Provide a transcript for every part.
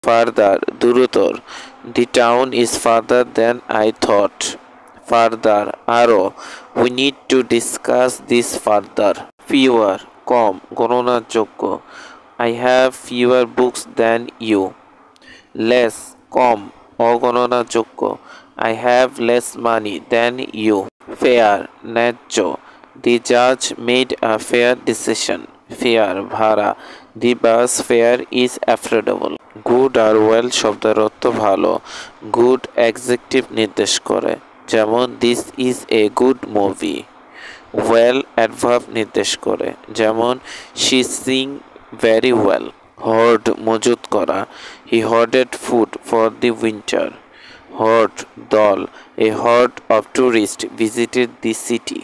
Farther, দূরতর। The town is farther than I thought. Farther, আরো। We need to discuss this further. Fewer, কম, গণনার যোগ্য। I have fewer books than you. Less, com, অগণনাযোগ্য। I have less money than you. Fair, ন্যায্য। The judge made a fair decision. Fair, ভাড়া। The bus fare is affordable. Good R well শব্দের অর্থ ভালো। Good adjective নির্দেশ করে, যেমন this is a good movie. Well adverb নির্দেশ করে, যেমন she sing very well. Hoard মজুত করা, he hoarded food for the winter. Horde দল, a horde of tourists visited the city.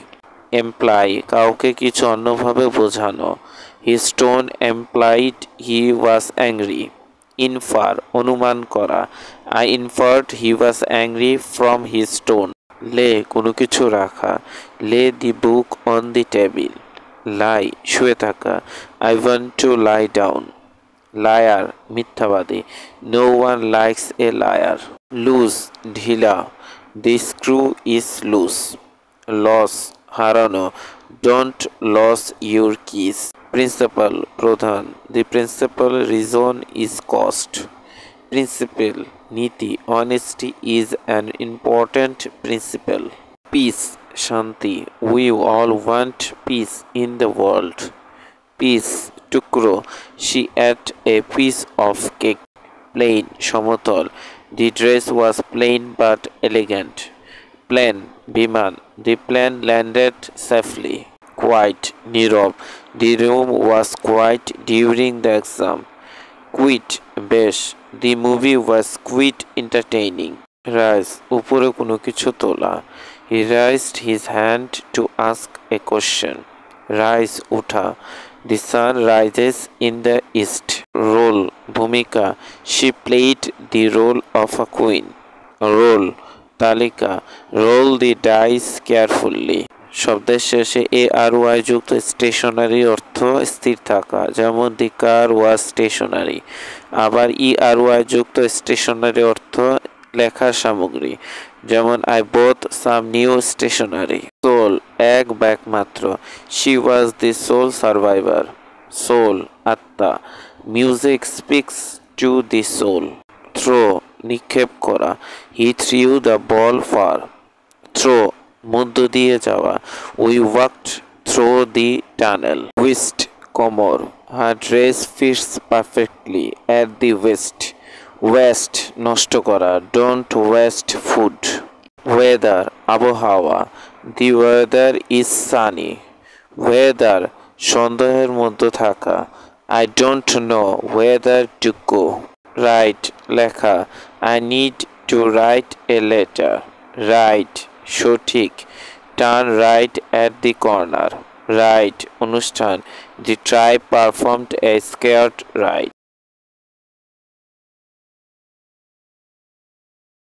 Imply কাউকে কিছু অন্যভাবে বোঝানো, his tone implied he was angry. Infer অনুমান করা, I inferred he was angry from his tone. Lay কোনো কিছু রাখা, lay the book on the table. Lie শুয়ে থাকা, I want to lie down. Liar মিথ্যাবাদী, no one likes a liar. Loose ঢিলা, the screw is loose. Loss হারানো, don't lose your keys. Principal প্রধান, the principal reason is cost. Principle নীতি, honesty is an important principle. Peace শান্তি, we all want peace in the world. Piece টুকরো, she ate a piece of cake. Plain সমতল, the dress was plain but elegant. Plane বিমান, the plane landed safely. Quiet Nirob, the room was quiet during the exam. Quit বেশ, the movie was quite entertaining. Rise উপরে কোনো কিছু তোলা, he raised his hand to ask a question. Rise ওঠা, the sun rises in the east. Role ভূমিকা, she played the role of a queen. Roll তালিকা, roll the dice carefully. শব্দের শেষে এ আর Y যুক্ত স্টেশনারি অর্থ স্থির থাকা, যেমন দি কার ওয়াজ স্টেশনারি। আবার ই আর ওয়াই যুক্ত স্টেশনারি অর্থ লেখার সামগ্রী, যেমন I bought some new stationery. Sole এক বা একমাত্র, she was the sole survivor. Soul আত্মা, music speaks to the soul. Throw নিক্ষেপ করা, he threw the ball far. Through মধ্য দিয়ে যাওয়া, we walked through the tunnel. Waist কোমর, her dress fits perfectly at the waist. Waste নষ্ট করা, don't waste food. Weather আবহাওয়া, the weather is sunny. Whether সন্দেহের মধ্যে থাকা, I don't know whether to go. Write লেখা, I need to write a letter. Right সঠিক, turn right at the corner. Rite অনুষ্ঠান, the tribe performed a sacred right.